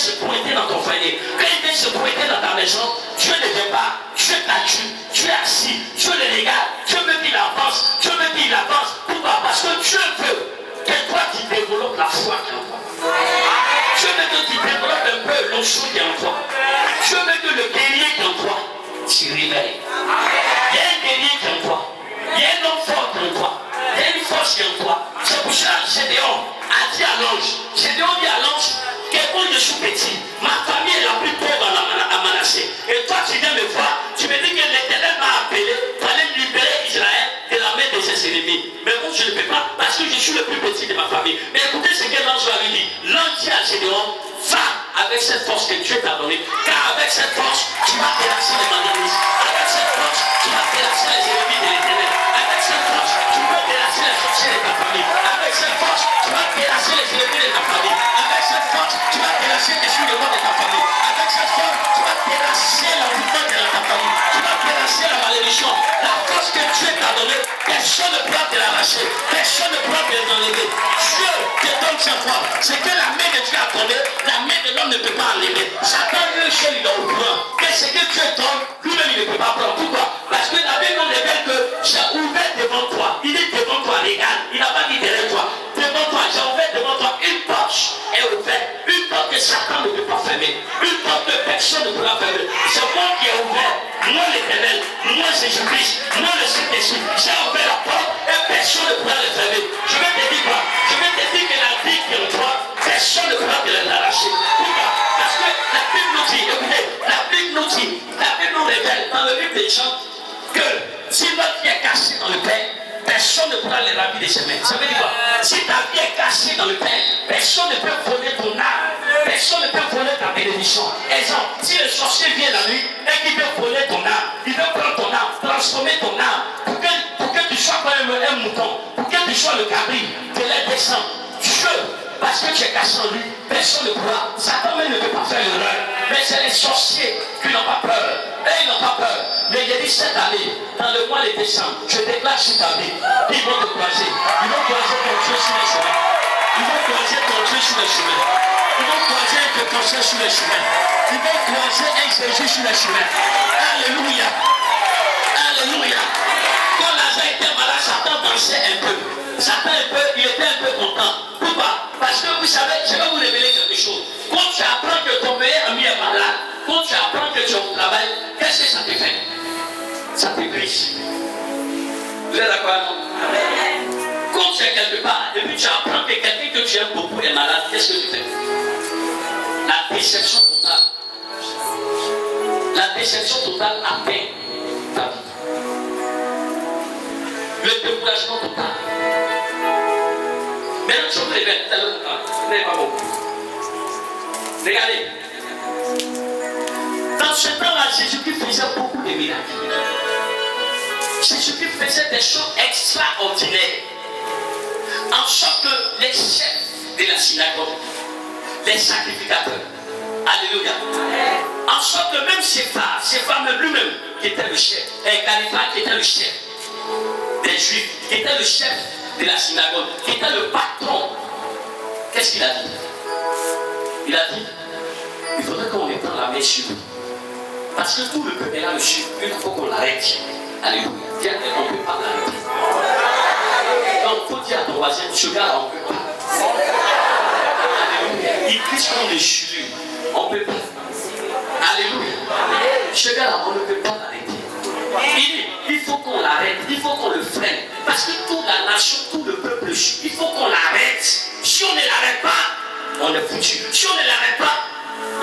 se pointer dans ton foyer, quand il vient se pointer dans ta maison, Dieu ne vient pas, Dieu t'a tué, tu es assis, Dieu le regarde, Dieu veut qu'il avance, Dieu veut qu'il avance. Pourquoi? Parce que Dieu veut que toi tu développes la foi qui est en toi. Dieu veut que tu développes un peu l'onction qui est en toi. Dieu veut que le guerrier qui est en toi s'y réveille. Il y a un guerrier qui est en toi. Il y a un homme fort qui est en toi. Il y a une force qui est en toi. C'est pour ça que Gédéon a dit à l'ange. Gédéon dit à l'ange que quand je suis petit, ma famille est la plus pauvre à Manassé. Et toi tu viens me voir, tu me dis que l'Éternel m'a appelé pour aller libérer Israël de la main de ses ennemis. Mais moi je ne peux pas parce que je suis le plus petit de ma famille. Mais écoutez ce que l'ange lui dit. L'ange dit à Gédéon, va avec cette force que Dieu t'a donnée. Car avec cette force, tu vas terrasser les mandalistes. Avec cette force, tu vas terrasser les ennemis de l'Éternel. Avec cette force, tu vas terrasser les sorciers de ta famille. Avec cette force, tu vas terrasser les ennemis de ta famille. Avec cette force, tu vas terrasser les sous de ta famille. Avec cette force, tu vas terrasser l'envoûtement de ta famille. Tu vas terrasser la malédiction. La force que Dieu t'a donnée, personne ne pourra te l'arracher. Personne ne pourra te l'enlever. Dieu te donne sa foi. C'est que la main de Dieu a donné, la main de l'homme ne peut pas enlever. Satan, lui seul, il est au courant. Mais ce que Dieu donne, lui-même, il ne peut pas prendre. Pourquoi? Parce que la Bible nous révèle que j'ai ouvert devant toi. Il est devant toi, regarde. Il n'a pas dit derrière toi. Devant toi, j'ai ouvert devant toi. Une porte est ouverte. Une porte que Satan ne peut pas fermer. Une porte que personne ne pourra fermer. C'est moi qui ai ouvert. Moi l'Éternel, moi Jésus-Christ, moi le Saint-Esprit. J'ai ouvert la porte et personne ne pourra le fermer. Je vais te dire quoi? Je vais te dire que la vie qui est en toi, personne ne pourra te l'arracher. Pourquoi? Parce que la Bible nous dit, écoutez, la Bible nous dit, la Bible nous révèle dans le livre des gens que si notre vie est cachée dans le Père, personne ne pourra les raviver de ses mains. Ça veut dire quoi? Si ta vie est cachée dans le Père, personne ne peut voler ton âme. Personne ne peut voler ta bénédiction. Exemple, si le sorcier vient la nuit et qu'il veut voler ton âme, il veut prendre ton âme, transformer ton âme, pour que tu sois comme un mouton, pour que tu sois le cabri, de les descendre. Dieu, parce que tu es caché en lui, personne ne pourra. Satan même ne peut pas faire l'erreur. Mais c'est les sorciers qui n'ont pas peur. Et ils n'ont pas peur. Mais il a dit cette année, dans le mois de décembre, je déclare sur ta vie, ils vont te croiser. Ils vont croiser ton Dieu sur les chemins. Ils vont croiser ton Dieu sur les chemins. Ils vont croiser un déclencheur sur les chemins. Ils vont croiser un Jésus sur les chemins. Alléluia. Alléluia. Quand Lazare était malade, Satan dansait un peu. Satan il était un peu content. Pourquoi? Parce que vous savez, je vais vous révéler quelque chose. Quand tu apprends que ton meilleur ami est malade, quand tu apprends que tu es au travail, qu'est-ce que ça te fait? Ça te brise. Vous êtes d'accord avec moi? Quand tu es quelque part, et puis tu apprends que quelqu'un que tu aimes beaucoup est malade, qu'est-ce que tu fais? La déception totale. La déception totale atteint ta vie. Le découragement total. Même je vous révèle, vous n'avez pas beaucoup. Regardez. Dans ce temps-là, Jésus-Christ faisait beaucoup de miracles. Jésus-Christ faisait des choses extraordinaires. En sorte que les chefs de la synagogue, les sacrificateurs, alléluia, en sorte que même ces femmes lui-même, qui était le chef, et Caliphate, qui était le chef des Juifs, qui était le chef de la synagogue, qui était le patron, qu'est-ce qu'il a dit? Il a dit, il faudrait qu'on étende la main sur lui. Parce que tout le peuple est là dessus, il faut qu'on l'arrête. Alléluia. Viens, on ne peut pas l'arrêter. Donc, il faut dire à ton voisin, ce gars-là, on ne peut pas. Alléluia. Il glisse comme des cheveux. On ne peut pas. Alléluia. Ce gars-là, on ne peut pas l'arrêter. Il faut qu'on l'arrête, il faut qu'on le freine. Parce que toute la nation, tout le peuple, il faut qu'on l'arrête. Si on ne l'arrête pas, on est foutu. Si on ne l'arrête pas,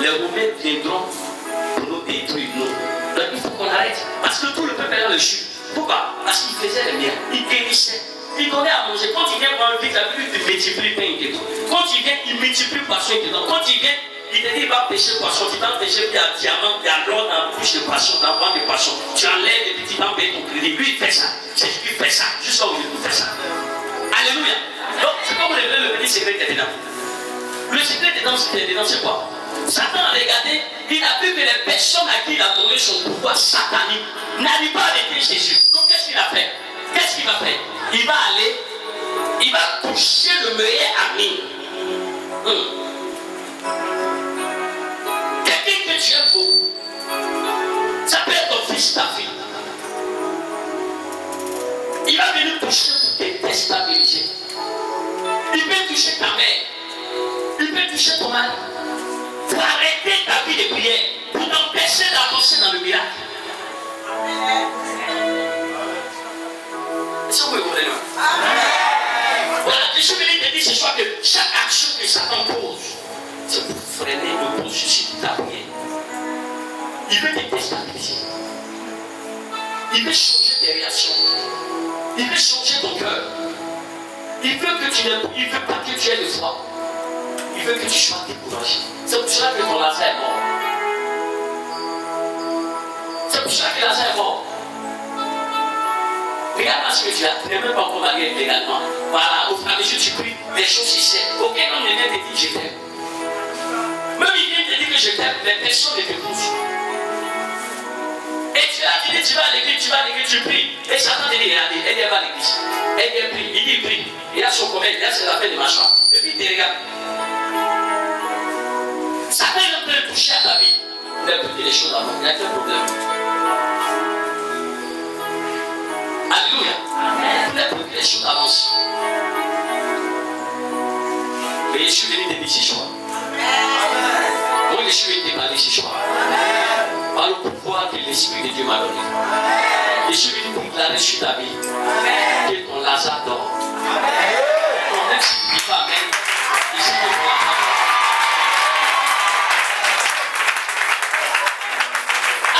les Romains viendront pour nous détruire. Donc il faut qu'on arrête. Parce que tout le peuple est là dessus. Pourquoi? Parce qu'il faisait les miens. Il guérissait. Il donnait à manger. Quand il vient prendre vite, il multiplie pain et tout. Quand il vient, il multiplie poisson et tout. Quand il vient, il te dit il va pêcher poisson. Tu vas pêcher, il y a diamant, il y a l'or dans la bouche de poisson, dans le ventre de poisson. Tu enlèves et puis tu vas payer ton crédit. Lui, il fait ça. C'est lui qui fait ça. Jusqu'à où il fait ça. Alléluia. Donc, c'est comme le petit secret qui est dedans. Le secret dedans, c'est quoi? Satan a regardé, il a vu que les personnes à qui il a donné son pouvoir satanique n'arrivent pas à arrêter Jésus. Donc qu'est-ce qu'il a fait? Qu'est-ce qu'il va faire? Il va aller, il va toucher le meilleur ami. Il va venir toucher pour te déstabiliser. Il peut toucher ta mère. Il peut toucher ton mari. Pour arrêter ta vie de prière. Pour t'empêcher d'avancer dans le miracle. Est-ce que vous comprenez? Voilà, je suis venu te dire ce soir que chaque action que Satan pose, c'est pour freiner le processus de ta prière. Il veut te déstabiliser. Il veut changer tes réactions. Il veut changer ton cœur. Il veut que tu ne veut pas que tu aies de foi. Il veut que tu sois découragé. C'est pour cela que ton Lazare est mort. C'est pour cela que Lazare est mort. Regarde ce que tu as. Tu n'es même pas encore marié légalement. Voilà, au fur et à mesure tu pries, les choses s'y aucun homme ne vient te dire je t'aime. Même il vient te dire que je t'aime, mais personne ne t'épouse. Et tu as dit, tu vas à l'église, tu pries. Et Satan te dit, regardez, elle vient à l'église. Elle vient prier, il dit, il prie. Il a son commerce, il a ses affaires de machin. Et puis il te regarde. Satan est en train de toucher à ta vie. Il a pris les choses avant, il n'y a qu'un problème. Alléluia. Il a pris les choses avancent. Mais je suis venu te dire ce soir. Moi, je suis venu te parler ce soir. Par le pouvoir que l'Esprit de Dieu m'a donné. Je suis venu déclarer sur ta vie que ton Lazare dort. Ton ex ne dit pas Amen. Je suis venu pour la femme.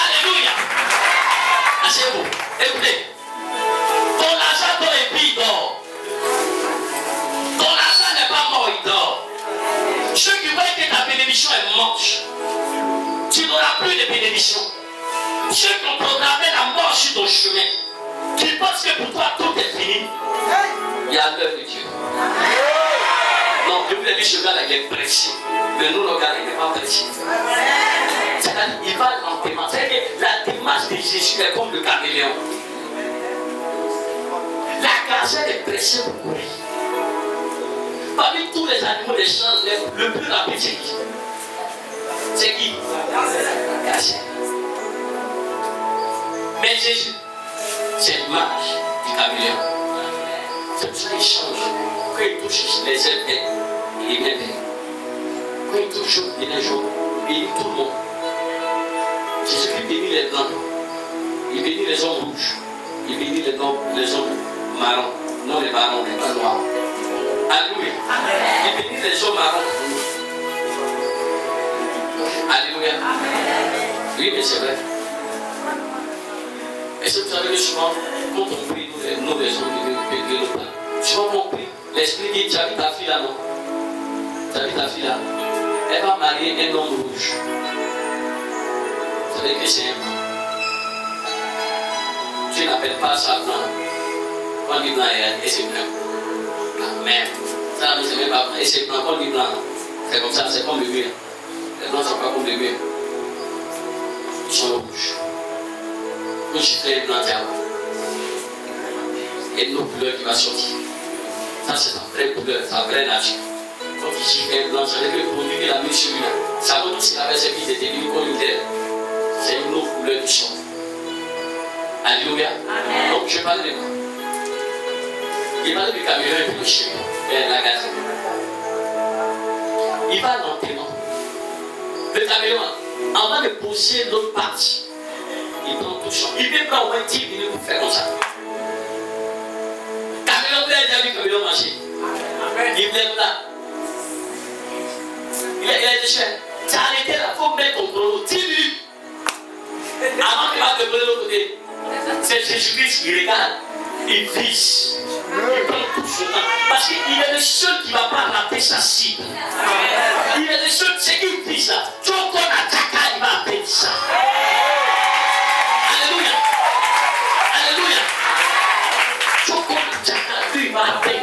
Alléluia. Asseyez-vous. Écoutez. Ton Lazare dort et puis il dort. Ton Lazare n'est pas mort, il dort. Ceux qui voient que ta bénédiction est morte, tu n'auras plus de bénédiction. Ceux qui ont programmé la mort sur ton chemin, qui pensent que pour toi tout est fini, il y a l'œuvre de Dieu. Non, je vous l'ai dit, ce gars-là, il est pressé. Mais nous, le gars, il n'est pas pressé. C'est-à-dire, il va lentement. C'est-à-dire que la démarche de Jésus est comme le caméléon. La gazelle est pressée pour courir. Parmi tous les animaux des champs, le plus rapide, c'est qui? C'est qui? La gazelle. Mais Jésus, c'est l'image du caméléon. C'est pour ça qu'il change. Quand il touche les ailes, il est bien vert. Quand il touche, il est jaune. Il bénit tout le monde. Jésus qui bénit les blancs. Il bénit les hommes rouges. Il bénit les hommes marrons. Non les marrons, les pas noirs. Alléluia. Il bénit les hommes marrons. Alléluia. Oui, mais c'est vrai. Est-ce que vous savez que souvent, quand on prie, nous les hommes, souvent on prie, l'Esprit dit, tu as vu ta fille là, non? Tu as vu ta fille là? Elle va marier un homme rouge. Vous savez que c'est un blanc. Tu n'appelles pas ça blanc. Quand on dit blanc, et c'est blanc. Amen. Ça, nous, c'est même pas blanc. Et c'est blanc, quand on dit blanc. C'est comme ça, c'est comme le mur. Les blancs ne sont pas comme le mur. Ils sont rouges. Nous, je fais un blanc diable. Et une autre couleur qui va sortir. Ça, c'est ta vraie couleur, ta vraie nature. Quand tu chiffres un blanc, ça veut dire que le produit qu'il a mis sur lui, ça veut dire qu'il avait ses fils étaient venus comme une terre. C'est une autre couleur qui sort. Alléluia. Amen. Donc, je parle de moi. Il parle du caméléon et puis le chien. La gazelle. Il va lentement. Le caméléon, avant de pousser l'autre partie, il prend tout son. Il peut prendre au moins 10 minutes pour faire comme ça. Caméléon, vous avez déjà vu caméléon marcher. Il lève là. Il a dit, cher, tu as arrêté là, il faut mettre ton chrono 10 minutes. Avant qu'il va te prendre de l'autre côté. C'est Jésus-Christ qui regarde. Il vise. Il prend tout son temps. Parce qu'il est le seul qui ne va pas rater sa cible. Il est le seul, c'est qu'il vise là. Tu vois qu'on attaque, il va appeler ça. Alléluia. Alléluia. Tu vois qu'on attaque, lui, il va appeler.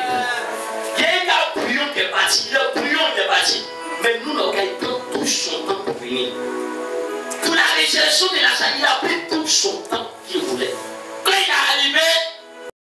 Il y a un bouillon qui est parti. Le bouillon qui est parti. Mais nous, le gars, il prend tout son temps pour venir. Pour la résurrection de Lazare, il a pris tout son temps qu'il voulait. Quand il est arrivé,